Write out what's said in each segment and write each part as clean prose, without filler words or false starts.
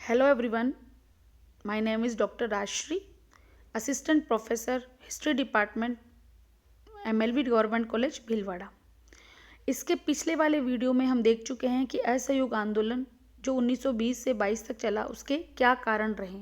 Hello everyone, my name is Dr. Rashri, Assistant Professor, History Department, MLV government college Bhilwara. इसके पिछले वाले video में हम देख चुके हैं कि असहयोग आंदोलन जो 1920 से 22 तक चला उसके क्या कारण रहे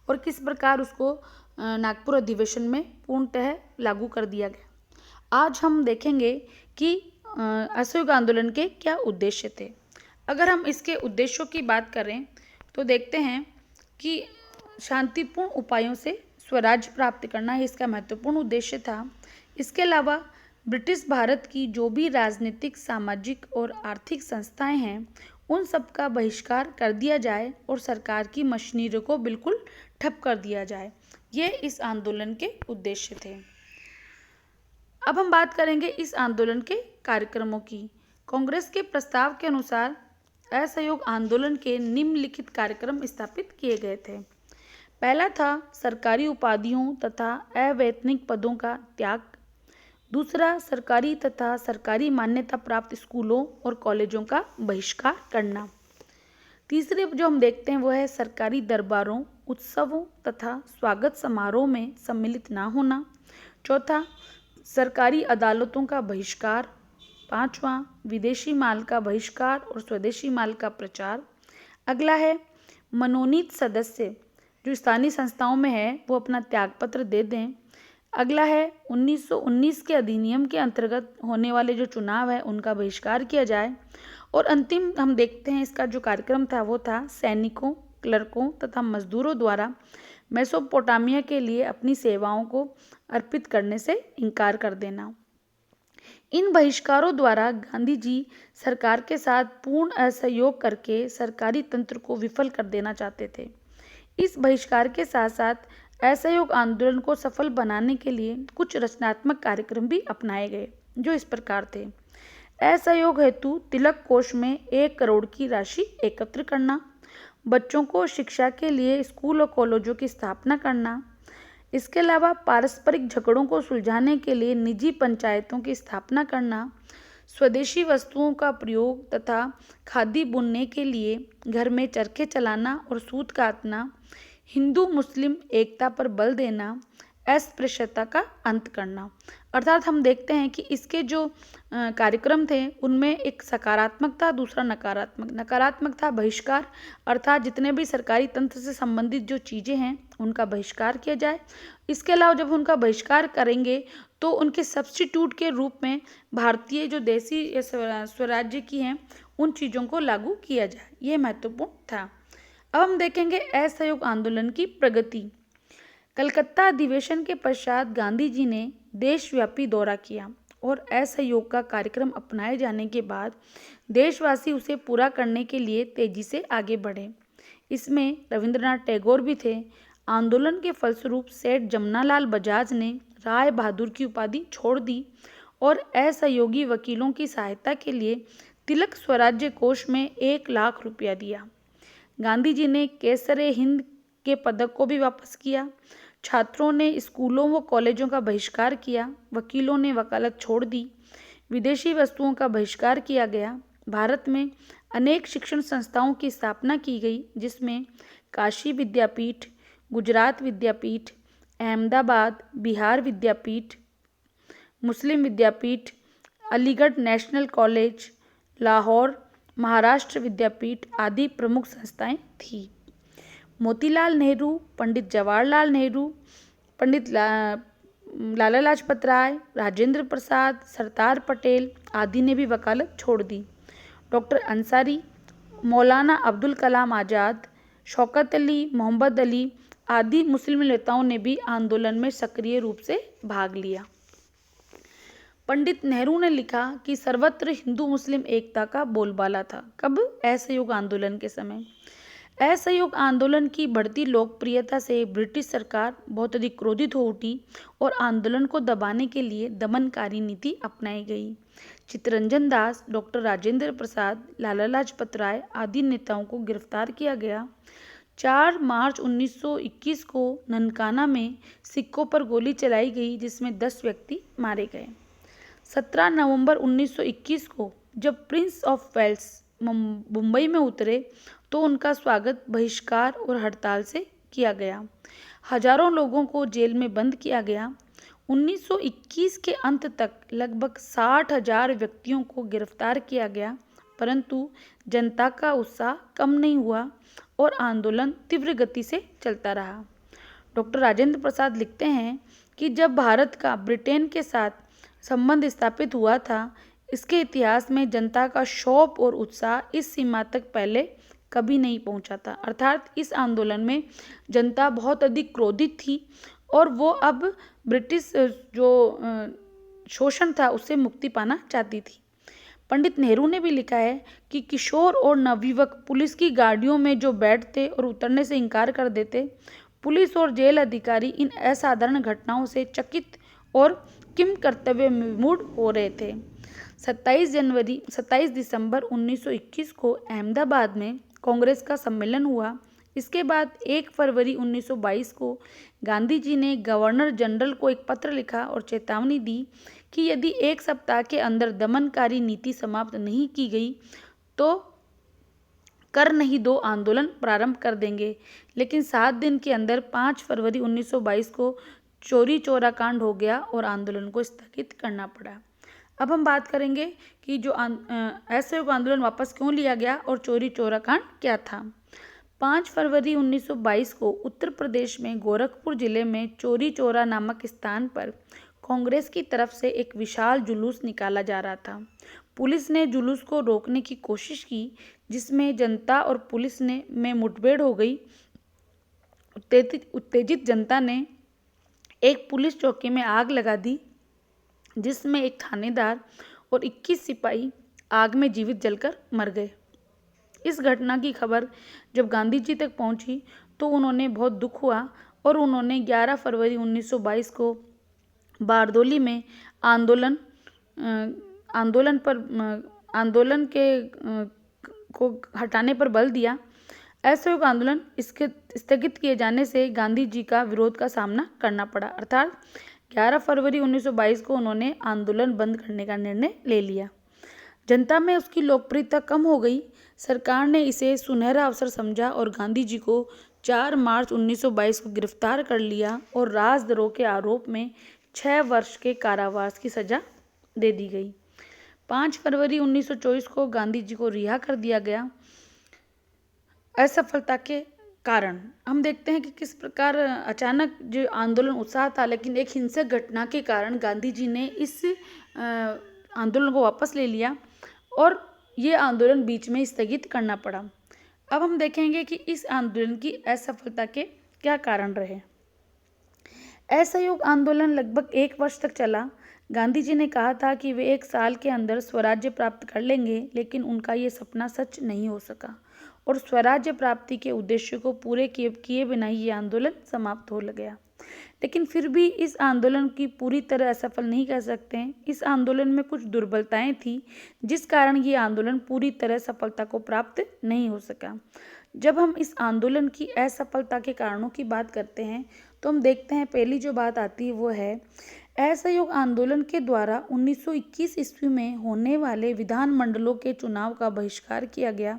और किस प्रकार उसको नागपुर अधिवेशन में पूर्णतः लागू कर दिया गया। आज हम देखेंगे कि असहयोग आंदोलन के क्या उद्देश्य थे। अगर हम इसके उद्देश्यों की बात करें तो देखते हैं कि शांतिपूर्ण उपायों से स्वराज्य प्राप्त करना ही इसका महत्वपूर्ण उद्देश्य था। इसके अलावा ब्रिटिश भारत की जो भी राजनीतिक, सामाजिक और आर्थिक संस्थाएं हैं उन सब का बहिष्कार कर दिया जाए और सरकार की मशीनरी को बिल्कुल ठप कर दिया जाए। ये इस आंदोलन के उद्देश्य थे। अब हम बात करेंगे इस आंदोलन के कार्यक्रमों की। कांग्रेस के प्रस्ताव के अनुसार असहयोग आंदोलन के निम्नलिखित कार्यक्रम स्थापित किए गए थे। पहला था सरकारी उपाधियों तथा अवैतनिक पदों का त्याग। दूसरा, सरकारी तथा सरकारी मान्यता प्राप्त स्कूलों और कॉलेजों का बहिष्कार करना। तीसरे जो हम देखते हैं वो है सरकारी दरबारों, उत्सवों तथा स्वागत समारोह में सम्मिलित ना होना। चौथा, सरकारी अदालतों का बहिष्कार। पांचवा, विदेशी माल का बहिष्कार और स्वदेशी माल का प्रचार। अगला है मनोनीत सदस्य जो स्थानीय संस्थाओं में है वो अपना त्यागपत्र दे दें। अगला है 1919 के अधिनियम के अंतर्गत होने वाले जो चुनाव है उनका बहिष्कार किया जाए। और अंतिम हम देखते हैं इसका जो कार्यक्रम था वो था सैनिकों, क्लर्कों तथा मजदूरों द्वारा मेसोपोटामिया के लिए अपनी सेवाओं को अर्पित करने से इनकार कर देना। इन बहिष्कारों द्वारा गांधी जी सरकार के साथ पूर्ण असहयोग करके सरकारी तंत्र को विफल कर देना चाहते थे। इस बहिष्कार के साथ साथ असहयोग आंदोलन को सफल बनाने के लिए कुछ रचनात्मक कार्यक्रम भी अपनाए गए जो इस प्रकार थे। असहयोग हेतु तिलक कोष में 1 करोड़ की राशि एकत्र करना, बच्चों को शिक्षा के लिए स्कूल और कॉलेजों की स्थापना करना। इसके अलावा पारस्परिक झगड़ों को सुलझाने के लिए निजी पंचायतों की स्थापना करना, स्वदेशी वस्तुओं का प्रयोग तथा खादी बुनने के लिए घर में चरखे चलाना और सूत काटना, हिंदू मुस्लिम एकता पर बल देना, अस्पृश्यता का अंत करना। अर्थात हम देखते हैं कि इसके जो कार्यक्रम थे उनमें एक सकारात्मक था, दूसरा नकारात्मक। नकारात्मक था बहिष्कार, अर्थात जितने भी सरकारी तंत्र से संबंधित जो चीज़ें हैं उनका बहिष्कार किया जाए। इसके अलावा जब उनका बहिष्कार करेंगे तो उनके सब्स्टिट्यूट के रूप में भारतीय जो देसी स्वराज्य की हैं उन चीज़ों को लागू किया जाए। ये महत्वपूर्ण था। अब हम देखेंगे असहयोग आंदोलन की प्रगति। कलकत्ता अधिवेशन के पश्चात गांधी जी ने देशव्यापी दौरा किया और असहयोग का कार्यक्रम अपनाए जाने के बाद देशवासी उसे पूरा करने के लिए तेजी से आगे बढ़े। इसमें रविंद्रनाथ टैगोर भी थे। आंदोलन के फलस्वरूप सेठ जमनालाल बजाज ने राय बहादुर की उपाधि छोड़ दी और असहयोगी वकीलों की सहायता के लिए तिलक स्वराज्य कोष में 1 लाख रुपया दिया। गांधी जी ने केसरे हिंद के पदक को भी वापस किया। छात्रों ने स्कूलों व कॉलेजों का बहिष्कार किया। वकीलों ने वकालत छोड़ दी। विदेशी वस्तुओं का बहिष्कार किया गया। भारत में अनेक शिक्षण संस्थाओं की स्थापना की गई जिसमें काशी विद्यापीठ, गुजरात विद्यापीठ, अहमदाबाद बिहार विद्यापीठ, मुस्लिम विद्यापीठ, अलीगढ़ नेशनल कॉलेज, लाहौर महाराष्ट्र विद्यापीठ आदि प्रमुख संस्थाएं थीं। मोतीलाल नेहरू, पंडित जवाहरलाल नेहरू, पंडित लाला लाजपत राय, राजेंद्र प्रसाद, सरदार पटेल आदि ने भी वकालत छोड़ दी। डॉक्टर अंसारी, मौलाना अब्दुल कलाम आज़ाद, शौकत अली, मोहम्मद अली आदि मुस्लिम नेताओं ने भी आंदोलन में सक्रिय रूप से भाग लिया। पंडित नेहरू ने लिखा कि सर्वत्र हिंदू मुस्लिम एकता का बोलबाला था। कब? असहयोग आंदोलन के समय। असहयोग आंदोलन की बढ़ती लोकप्रियता से ब्रिटिश सरकार बहुत अधिक क्रोधित हो उठी और आंदोलन को दबाने के लिए दमनकारी नीति अपनाई गई। चित्तरंजन दास, डॉक्टर राजेंद्र प्रसाद, लाला लाजपत राय आदि नेताओं को गिरफ्तार किया गया। 4 मार्च 1921 को ननकाना में सिखों पर गोली चलाई गई जिसमें 10 व्यक्ति मारे गए। 17 नवंबर 1921 को जब प्रिंस ऑफ वेल्स मुंबई में उतरे तो उनका स्वागत बहिष्कार और हड़ताल से किया गया। हजारों लोगों को जेल में बंद किया गया। 1921 के अंत तक लगभग 60,000 व्यक्तियों को गिरफ्तार किया गया, परंतु जनता का उत्साह कम नहीं हुआ और आंदोलन तीव्र गति से चलता रहा। डॉक्टर राजेंद्र प्रसाद लिखते हैं कि जब भारत का ब्रिटेन के साथ संबंध स्थापित हुआ था, इसके इतिहास में जनता का शौक और उत्साह इस सीमा तक पहले कभी नहीं पहुंचा था। अर्थात इस आंदोलन में जनता बहुत अधिक क्रोधित थी और वो अब ब्रिटिश जो शोषण था उससे मुक्ति पाना चाहती थी। पंडित नेहरू ने भी लिखा है कि किशोर और नवयुवक पुलिस की गाड़ियों में जो बैठते और उतरने से इनकार कर देते, पुलिस और जेल अधिकारी इन असाधारण घटनाओं से चकित और किम कर्तव्य विमूढ़ हो रहे थे। 27 दिसंबर 1921 को अहमदाबाद में कांग्रेस का सम्मेलन हुआ। इसके बाद 1 फरवरी 1922 को गांधी जी ने गवर्नर जनरल को एक पत्र लिखा और चेतावनी दी कि यदि 1 सप्ताह के अंदर दमनकारी नीति समाप्त नहीं की गई तो कर नहीं दो आंदोलन प्रारंभ कर देंगे। लेकिन 7 दिन के अंदर 5 फरवरी 1922 को चोरी चौरा कांड हो गया और आंदोलन को स्थगित करना पड़ा। अब हम बात करेंगे कि जो असहयोग आंदोलन वापस क्यों लिया गया और चोरी चौरा कांड क्या था। 5 फरवरी 1922 को उत्तर प्रदेश में गोरखपुर जिले में चोरी चौरा नामक स्थान पर कांग्रेस की तरफ से एक विशाल जुलूस निकाला जा रहा था। पुलिस ने जुलूस को रोकने की कोशिश की, जिसमें जनता और पुलिस में मुठभेड़ हो गई। उत्तेजित जनता ने एक पुलिस चौकी में आग लगा दी, जिसमें एक थानेदार और 21 सिपाही आग में जीवित जलकर मर गए। इस घटना की खबर जब गांधी जी तक पहुंची तो उन्होंने बहुत दुख हुआ और उन्होंने 11 फरवरी 1922 को बारदोली में आंदोलन को हटाने पर बल दिया। असहयोग आंदोलन इसके स्थगित किए जाने से गांधी जी का विरोध का सामना करना पड़ा। अर्थात 11 फरवरी 1922 को उन्होंने आंदोलन बंद करने का निर्णय ले लिया। जनता में उसकी लोकप्रियता कम हो गई। सरकार ने इसे सुनहरा अवसर समझा और गांधी जी को 4 मार्च 1922 को गिरफ्तार कर लिया और राजद्रोह के आरोप में 6 वर्ष के कारावास की सजा दे दी गई। 5 फरवरी 1924 को गांधी जी को रिहा कर दिया गया। असफलता के कारण हम देखते हैं कि किस प्रकार अचानक जो आंदोलन उत्साह था, लेकिन एक हिंसक घटना के कारण गांधी जी ने इस आंदोलन को वापस ले लिया और ये आंदोलन बीच में स्थगित करना पड़ा। अब हम देखेंगे कि इस आंदोलन की असफलता के क्या कारण रहे। असहयोग आंदोलन लगभग 1 वर्ष तक चला। गांधी जी ने कहा था कि वे 1 साल के अंदर स्वराज्य प्राप्त कर लेंगे, लेकिन उनका ये सपना सच नहीं हो सका और स्वराज्य प्राप्ति के उद्देश्य को पूरे किए बिना ही ये आंदोलन समाप्त हो गया। लेकिन फिर भी इस आंदोलन की पूरी तरह असफल नहीं कह सकते हैं। इस आंदोलन में कुछ दुर्बलताएं थी, जिस कारण ये आंदोलन पूरी तरह सफलता को प्राप्त नहीं हो सका। जब हम इस आंदोलन की असफलता के कारणों की बात करते हैं तो हम देखते हैं पहली जो बात आती है वो है असहयोग आंदोलन के द्वारा 1921 ईस्वी में होने वाले विधानमंडलों के चुनाव का बहिष्कार किया गया।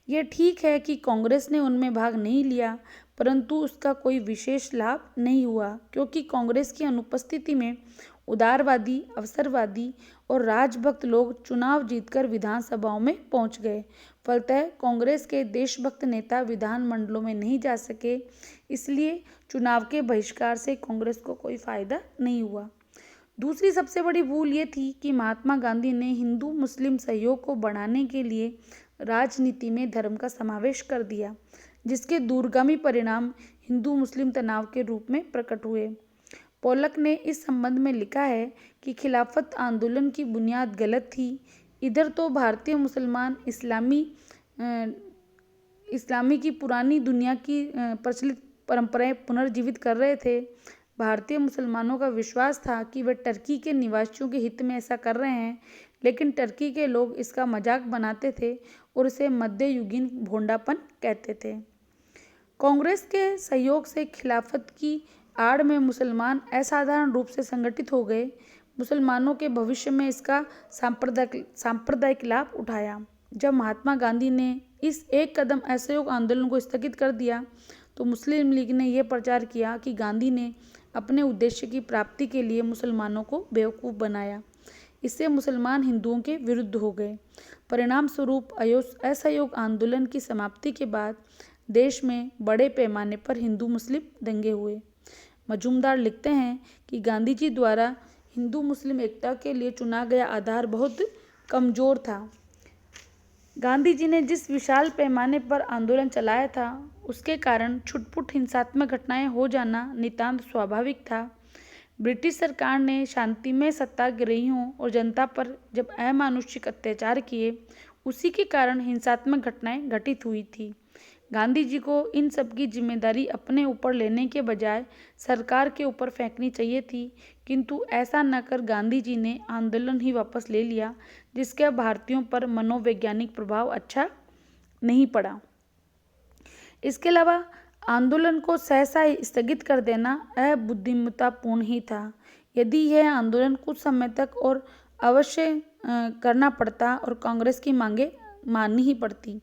यह ठीक है कि कांग्रेस ने उनमें भाग नहीं लिया, परंतु उसका कोई विशेष लाभ नहीं हुआ, क्योंकि कांग्रेस की अनुपस्थिति में उदारवादी, अवसरवादी और राजभक्त लोग चुनाव जीतकर विधानसभाओं में पहुंच गए। फलतः कांग्रेस के देशभक्त नेता विधानमंडलों में नहीं जा सके, इसलिए चुनाव के बहिष्कार से कांग्रेस को कोई फायदा नहीं हुआ। दूसरी सबसे बड़ी भूल ये थी कि महात्मा गांधी ने हिंदू मुस्लिम सहयोग को बढ़ाने के लिए राजनीति में धर्म का समावेश कर दिया, जिसके दूरगामी परिणाम हिंदू मुस्लिम तनाव के रूप में प्रकट हुए। पोलक ने इस संबंध में लिखा है कि खिलाफत आंदोलन की बुनियाद गलत थी। इधर तो भारतीय मुसलमान इस्लामी की पुरानी दुनिया की प्रचलित परंपराएं पुनर्जीवित कर रहे थे। भारतीय मुसलमानों का विश्वास था कि वे टर्की के निवासियों के हित में ऐसा कर रहे हैं, लेकिन टर्की के लोग इसका मजाक बनाते थे और इसे मध्ययुगीन भोंडापन कहते थे। कांग्रेस के सहयोग से खिलाफत की आड़ में मुसलमान असाधारण रूप से संगठित हो गए। मुसलमानों के भविष्य में इसका सांप्रदायिक लाभ उठाया। जब महात्मा गांधी ने इस एक कदम असहयोग आंदोलन को स्थगित कर दिया तो मुस्लिम लीग ने यह प्रचार किया कि गांधी ने अपने उद्देश्य की प्राप्ति के लिए मुसलमानों को बेवकूफ़ बनाया। इससे मुसलमान हिंदुओं के विरुद्ध हो गए। परिणाम स्वरूप असहयोग आंदोलन की समाप्ति के बाद देश में बड़े पैमाने पर हिंदू मुस्लिम दंगे हुए। मजूमदार लिखते हैं कि गांधी जी द्वारा हिंदू मुस्लिम एकता के लिए चुना गया आधार बहुत कमजोर था। गांधी जी ने जिस विशाल पैमाने पर आंदोलन चलाया था उसके कारण छुटपुट हिंसात्मक घटनाएं हो जाना नितांत स्वाभाविक था। ब्रिटिश सरकार ने शांतिमय सत्याग्रहियों और जनता पर जब अमानुषिक अत्याचार किए उसी के कारण हिंसात्मक घटनाएं घटित हुई थी। गांधी जी को इन सब की जिम्मेदारी अपने ऊपर लेने के बजाय सरकार के ऊपर फेंकनी चाहिए थी, किंतु ऐसा न कर गांधी जी ने आंदोलन ही वापस ले लिया, जिसका भारतीयों पर मनोवैज्ञानिक प्रभाव अच्छा नहीं पड़ा। इसके अलावा आंदोलन को सहसा स्थगित कर देना अबुद्धिमत्तापूर्ण ही था। यदि यह आंदोलन कुछ समय तक और अवश्य करना पड़ता और कांग्रेस की मांगे माननी ही पड़ती।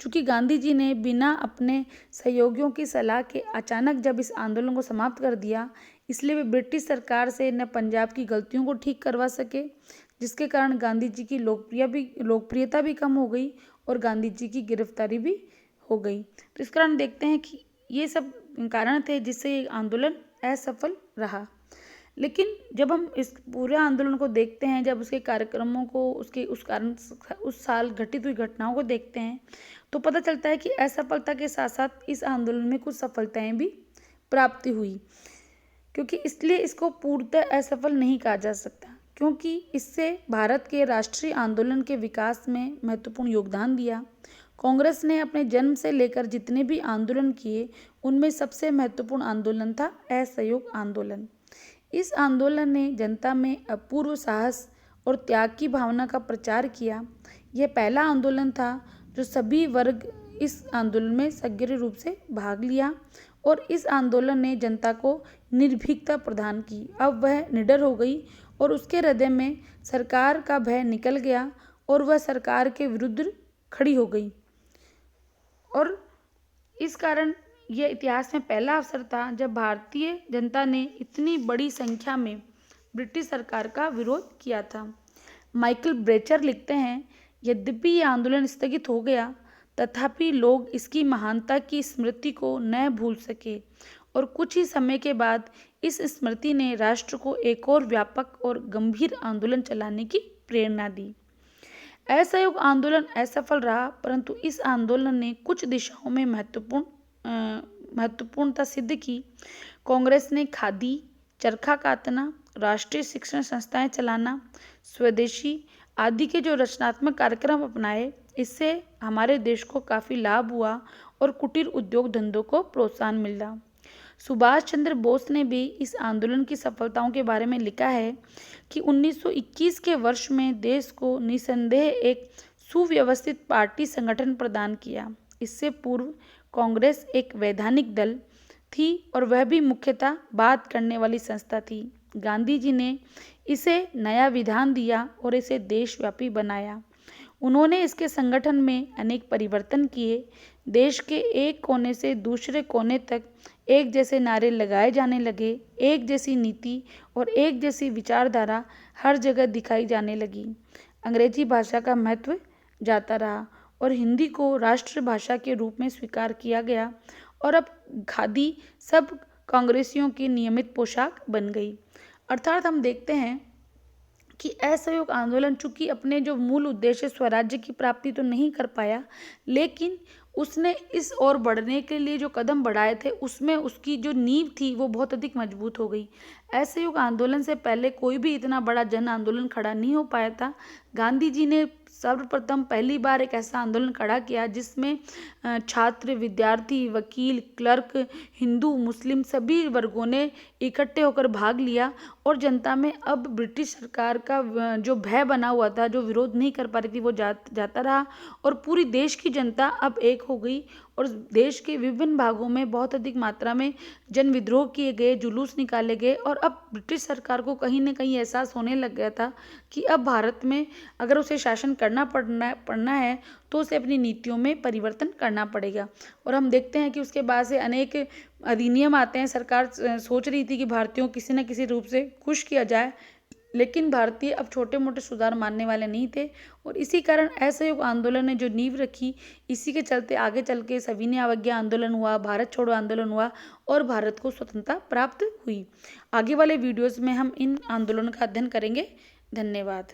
चूँकि गांधी जी ने बिना अपने सहयोगियों की सलाह के अचानक जब इस आंदोलन को समाप्त कर दिया, इसलिए वे ब्रिटिश सरकार से न पंजाब की गलतियों को ठीक करवा सके, जिसके कारण गांधी जी की लोकप्रियता भी कम हो गई और गांधी जी की गिरफ्तारी भी हो गई। तो इस कारण देखते हैं कि ये सब कारण थे जिससे ये आंदोलन असफल रहा। लेकिन जब हम इस पूरे आंदोलन को देखते हैं, जब उसके कार्यक्रमों को उस साल घटित हुई घटनाओं को देखते हैं, तो पता चलता है कि असफलता के साथ साथ इस आंदोलन में कुछ सफलताएं भी प्राप्ति हुई। क्योंकि इसलिए इसको पूर्णतः असफल नहीं कहा जा सकता, क्योंकि इससे भारत के राष्ट्रीय आंदोलन के विकास में महत्वपूर्ण योगदान दिया। कांग्रेस ने अपने जन्म से लेकर जितने भी आंदोलन किए उनमें सबसे महत्वपूर्ण आंदोलन था असहयोग आंदोलन। इस आंदोलन ने जनता में अपूर्व साहस और त्याग की भावना का प्रचार किया। यह पहला आंदोलन था जो सभी वर्ग इस आंदोलन में सक्रिय रूप से भाग लिया और इस आंदोलन ने जनता को निर्भीकता प्रदान की। अब वह निडर हो गई और उसके हृदय में सरकार का भय निकल गया और वह सरकार के विरुद्ध खड़ी हो गई। और इस कारण यह इतिहास में पहला अवसर था जब भारतीय जनता ने इतनी बड़ी संख्या में ब्रिटिश सरकार का विरोध किया था। माइकल ब्रेचर लिखते हैं, यद्यपि यह आंदोलन स्थगित हो गया तथापि लोग इसकी महानता की स्मृति को न भूल सके और कुछ ही समय के बाद इस स्मृति ने राष्ट्र को एक और व्यापक और गंभीर आंदोलन चलाने की प्रेरणा दी। असहयोग आंदोलन असफल रहा, परंतु इस आंदोलन ने कुछ दिशाओं में महत्वपूर्णता सिद्ध की। कांग्रेस ने खादी, चरखा कातना, राष्ट्रीय शिक्षण संस्थाएं चलाना, स्वदेशी आदि के जो रचनात्मक कार्यक्रम अपनाए, इससे हमारे देश को काफ़ी लाभ हुआ और कुटीर उद्योग धंधों को प्रोत्साहन मिला। सुभाष चंद्र बोस ने भी इस आंदोलन की सफलताओं के बारे में लिखा है कि 1921 के वर्ष में देश को निसंदेह एक सुव्यवस्थित पार्टी संगठन प्रदान किया। इससे पूर्व कांग्रेस एक वैधानिक दल थी और वह भी मुख्यतः बात करने वाली संस्था थी। गांधी जी ने इसे नया विधान दिया और इसे देशव्यापी बनाया। उन्होंने इसके संगठन में अनेक परिवर्तन किए। देश के एक कोने से दूसरे कोने तक एक जैसे नारे लगाए जाने लगे, एक जैसी नीति और एक जैसी विचारधारा हर जगह दिखाई जाने लगी। अंग्रेजी भाषा का महत्व जाता रहा और हिंदी को राष्ट्रभाषा के रूप में स्वीकार किया गया और अब खादी सब कांग्रेसियों की नियमित पोशाक बन गई। अर्थात हम देखते हैं कि असहयोग आंदोलन चूंकि अपने जो मूल उद्देश्य स्वराज्य की प्राप्ति तो नहीं कर पाया, लेकिन उसने इस ओर बढ़ने के लिए जो कदम बढ़ाए थे उसमें उसकी जो नींव थी वो बहुत अधिक मजबूत हो गई। असहयोग आंदोलन से पहले कोई भी इतना बड़ा जन आंदोलन खड़ा नहीं हो पाया था। गांधी जी ने सर्वप्रथम पहली बार एक ऐसा आंदोलन खड़ा किया जिसमें छात्र, विद्यार्थी, वकील, क्लर्क, हिंदू, मुस्लिम सभी वर्गों ने इकट्ठे होकर भाग लिया और जनता में अब ब्रिटिश सरकार का जो भय बना हुआ था, जो विरोध नहीं कर पा रही थी, वो जाता रहा और पूरी देश की जनता अब एक हो गई और देश के विभिन्न भागों में बहुत अधिक मात्रा में जन विद्रोह किए गए, जुलूस निकाले गए। और अब ब्रिटिश सरकार को कहीं ना कहीं एहसास होने लग गया था कि अब भारत में अगर उसे शासन पड़ना है तो उसे अपनी नीतियों में परिवर्तन करना पड़ेगा। और हम देखते हैं कि उसके बाद से अनेक अधिनियम आते हैं। सरकार सोच रही थी कि भारतीयों को किसी न किसी रूप से खुश किया जाए, लेकिन भारतीय अब छोटे मोटे सुधार मानने वाले नहीं थे। और इसी कारण असहयोग आंदोलन ने जो नींव रखी, इसी के चलते आगे चल के सविनय अवज्ञा आंदोलन हुआ, भारत छोड़ो आंदोलन हुआ और भारत को स्वतंत्रता प्राप्त हुई। आगे वाले वीडियोस में हम इन आंदोलनों का अध्ययन करेंगे। धन्यवाद।